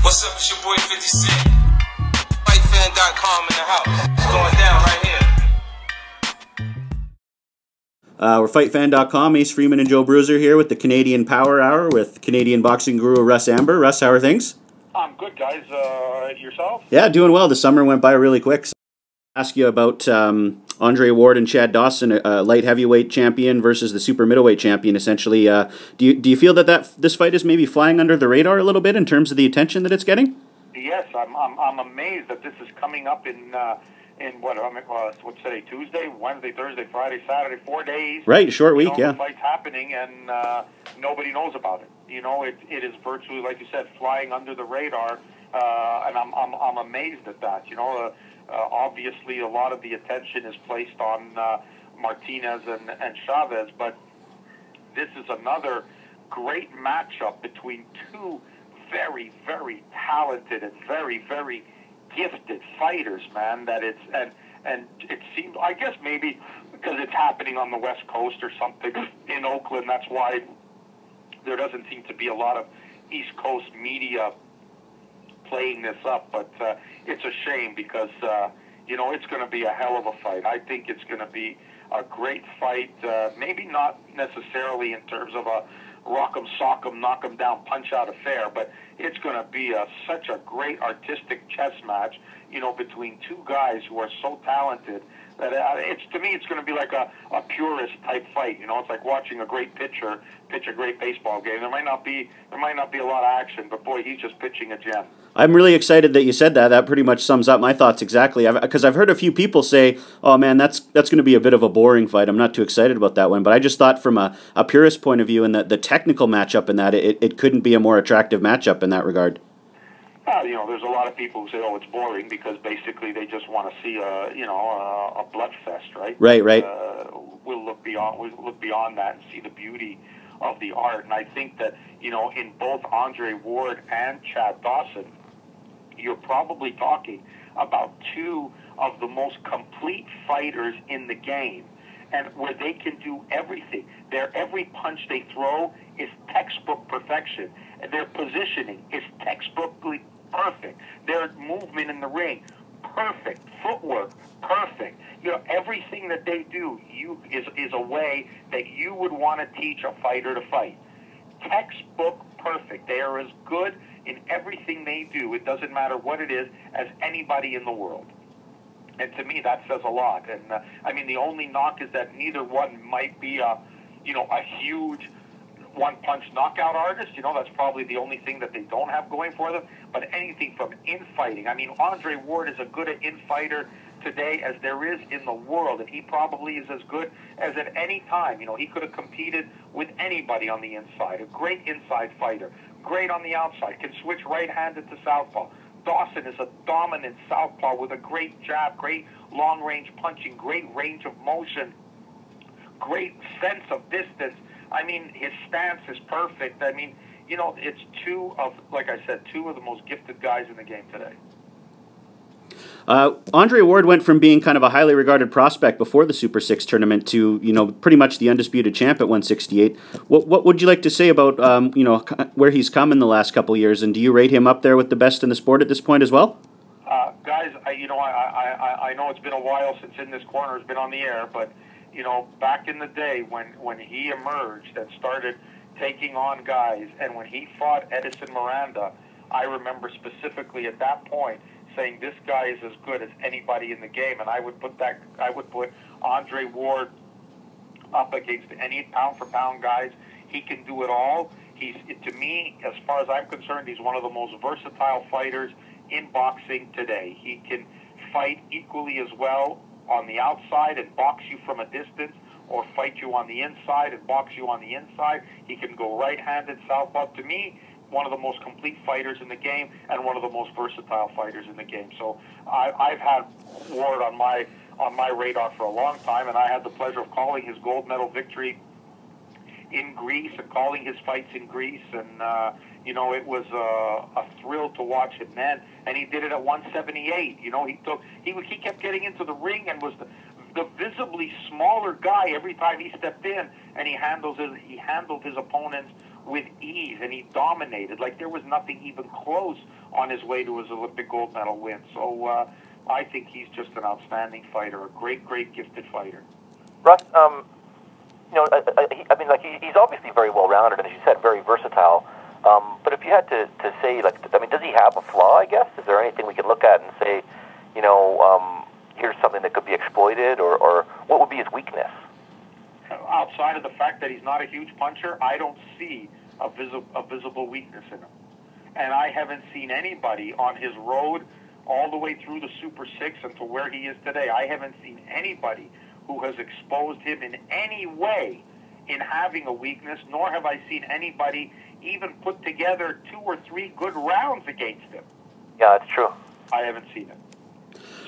What's up, it's your boy 50 Cent. FightFan.com in the house. It's going down right here. We're FightFan.com. Ace Freeman and Joe Bruiser here with the Canadian Power Hour with Canadian boxing guru Russ Anber. Russ, how are things? I'm good, guys. Yourself? Yeah, doing well. The summer went by really quick. So I'll ask you about Andre Ward and Chad Dawson, a light heavyweight champion versus the super middleweight champion, essentially. Do you feel that this fight is maybe flying under the radar a little bit in terms of the attention that it's getting? Yes, I'm amazed that this is coming up in what's today? Tuesday, Wednesday, Thursday, Friday, Saturday, 4 days. Right, a short week, yeah. The fight's happening and nobody knows about it. You know, it is virtually, like you said, flying under the radar, and I'm amazed at that. You know, obviously a lot of the attention is placed on Martinez and Chavez, but this is another great matchup between two very, very talented and very, very gifted fighters, man. That it's and it seems, I guess maybe because it's happening on the West Coast or something in Oakland, that's why there doesn't seem to be a lot of East Coast media playing this up. But it's a shame because you know, it's going to be a hell of a fight. I think it's going to be a great fight. Maybe not necessarily in terms of a rock 'em, sock 'em, knock 'em down, punch out affair, but it's going to be such a great artistic chess match, you know, between two guys who are so talented that to me it's going to be like a purist type fight. You know, it's like watching a great pitcher pitch a great baseball game. There might not be a lot of action, but boy, he's just pitching a gem. I'm really excited that you said that. That pretty much sums up my thoughts exactly. Because I've heard a few people say, "Oh man, that's going to be a bit of a boring fight. I'm not too excited about that one." But I just thought, from a purist point of view, and the technical matchup in that, it couldn't be a more attractive matchup in that regard. You know, there's a lot of people who say, "Oh, it's boring," because basically they just want to see a blood fest, right? Right. We'll look beyond that and see the beauty of the art. And I think that, you know, in both Andre Ward and Chad Dawson, you're probably talking about two of the most complete fighters in the game, and where they can do everything. Every punch they throw is textbook perfection. Their positioning is textbookly perfect. Their movement in the ring, perfect. Footwork, perfect. You know, everything that they do is a way that you would want to teach a fighter to fight. Textbook perfect. They are as good in everything they do, it doesn't matter what it is, as anybody in the world. And to me, that says a lot. And I mean, the only knock is that neither one might be a huge one-punch knockout artist. You know, that's probably the only thing that they don't have going for them. But anything from infighting. I mean, Andre Ward is as good an infighter today as there is in the world, and he probably is as good as at any time. You know, he could have competed with anybody on the inside. A great inside fighter, great on the outside, can switch right-handed to southpaw. Dawson is a dominant southpaw with a great jab, great long-range punching, great range of motion, great sense of distance. I mean, his stance is perfect. I mean, you know, it's like I said, two of the most gifted guys in the game today. Andre Ward went from being kind of a highly regarded prospect before the Super 6 tournament to, you know, pretty much the undisputed champ at 168. What would you like to say about, you know, where he's come in the last couple of years, and do you rate him up there with the best in the sport at this point as well? Guys, I know it's been a while since In This Corner has been on the air, but, you know, back in the day when he emerged and started taking on guys, and when he fought Edison Miranda, I remember specifically at that point saying this guy is as good as anybody in the game, and I would put Andre Ward up against any pound-for-pound guys. He can do it all. To me, as far as I'm concerned, he's one of the most versatile fighters in boxing today. He can fight equally as well on the outside and box you from a distance, or fight you on the inside and box you on the inside. He can go right-handed, southpaw. To me, one of the most complete fighters in the game and one of the most versatile fighters in the game. So I've had Ward on my radar for a long time, and I had the pleasure of calling his gold medal victory in Greece and calling his fights in Greece, and you know, it was a thrill to watch him then. And he did it at 178. You know, he kept getting into the ring and was the visibly smaller guy every time he stepped in, and he handled his opponents with ease, and he dominated. Like there was nothing even close on his way to his Olympic gold medal win. So I think he's just an outstanding fighter, a great, great gifted fighter. Russ, he's obviously very well-rounded, and as you said, very versatile. But if you had to say, does he have a flaw, I guess? Is there anything we could look at and say, here's something that could be exploited, or what would be his weakness? Outside of the fact that he's not a huge puncher, I don't see a visible weakness in him. And I haven't seen anybody on his road all the way through the Super 6 and to where he is today. I haven't seen anybody who has exposed him in any way in having a weakness, nor have I seen anybody even put together 2 or 3 good rounds against him. Yeah, that's true. I haven't seen it.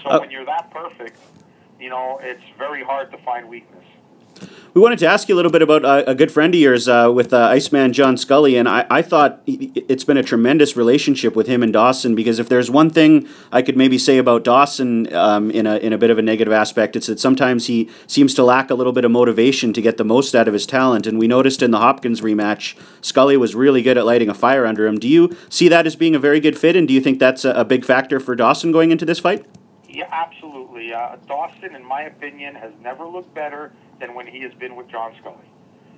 So when you're that perfect, it's very hard to find weakness. We wanted to ask you a little bit about a good friend of yours with Iceman John Scully, and I thought it's been a tremendous relationship with him and Dawson, because if there's one thing I could maybe say about Dawson in a bit of a negative aspect, it's that sometimes he seems to lack a little bit of motivation to get the most out of his talent, and we noticed in the Hopkins rematch, Scully was really good at lighting a fire under him. Do you see that as being a very good fit, and do you think that's a big factor for Dawson going into this fight? Yeah, absolutely. Dawson, in my opinion, has never looked better than when he has been with John Scully.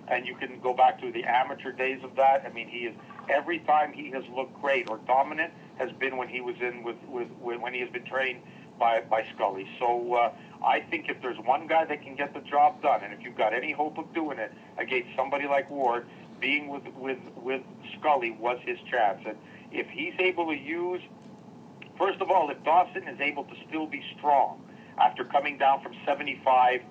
And you can go back to the amateur days of that. I mean, every time he has looked great or dominant has been when he was when he has been trained by Scully. So I think if there's one guy that can get the job done, and if you've got any hope of doing it against somebody like Ward, being with Scully was his chance. And if he's able to use, first of all, if Dawson is able to still be strong after coming down from 75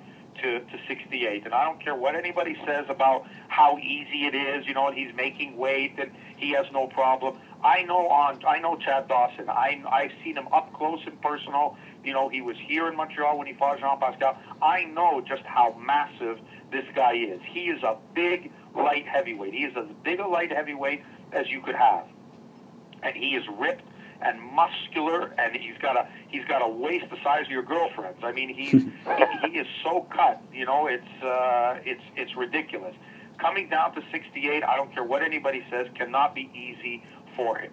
to 68, and I don't care what anybody says about how easy it is, and he's making weight and he has no problem. I know Chad Dawson. I've seen him up close and personal. He was here in Montreal when he fought Jean Pascal. I know just how massive this guy is. He is a big light heavyweight. He is as big a light heavyweight as you could have, and he is ripped and muscular, and he's got a waist the size of your girlfriend's. I mean, he is so cut. It's ridiculous. Coming down to 68, I don't care what anybody says, cannot be easy for him.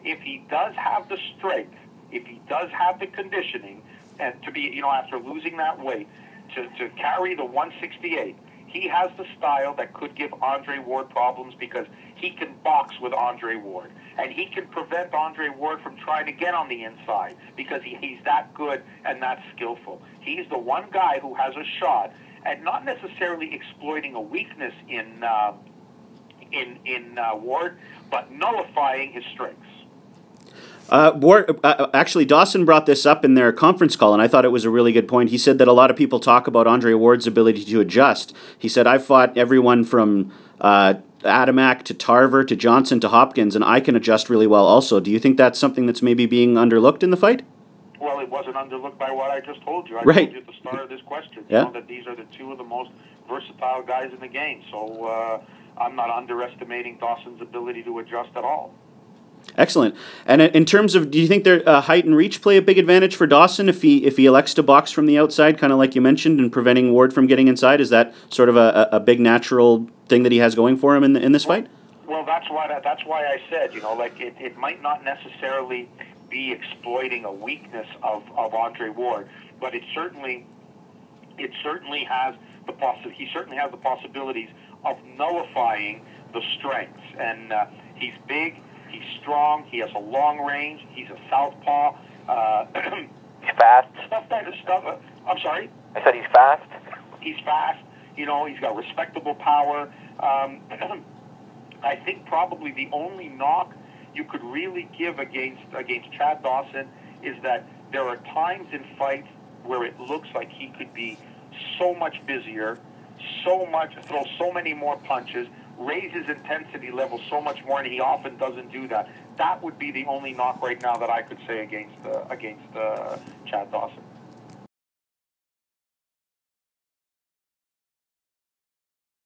If he does have the strength, if he does have the conditioning, and to be, after losing that weight, to carry the 168. He has the style that could give Andre Ward problems because he can box with Andre Ward. And he can prevent Andre Ward from trying to get on the inside because he's that good and that skillful. He's the one guy who has a shot at not necessarily exploiting a weakness in Ward, but nullifying his strengths. Actually, Dawson brought this up in their conference call, and I thought it was a really good point. He said that a lot of people talk about Andre Ward's ability to adjust. He said, I've fought everyone from Adamak to Tarver to Johnson to Hopkins, and I can adjust really well also. Do you think that's something that's maybe being underlooked in the fight? Well, it wasn't underlooked by what I just told you. I right. told you at the start of this question that these are the two of the most versatile guys in the game. So I'm not underestimating Dawson's ability to adjust at all. Excellent. And in terms of, do you think their height and reach play a big advantage for Dawson if he elects to box from the outside, kind of like you mentioned, and preventing Ward from getting inside? Is that sort of a big natural thing that he has going for him in this fight? Well, that's why I said, it might not necessarily be exploiting a weakness of Andre Ward, but it certainly has he certainly has the possibilities of nullifying the strengths. And he's big. He's strong. He has a long range. He's a southpaw. He's fast. Stuff. I'm sorry? I said he's fast. He's fast. He's got respectable power. I think probably the only knock you could really give against Chad Dawson is that there are times in fights where it looks like he could be so much busier, throw so many more punches, raise his intensity level so much more, and he often doesn't do that. That would be the only knock right now that I could say against Chad Dawson.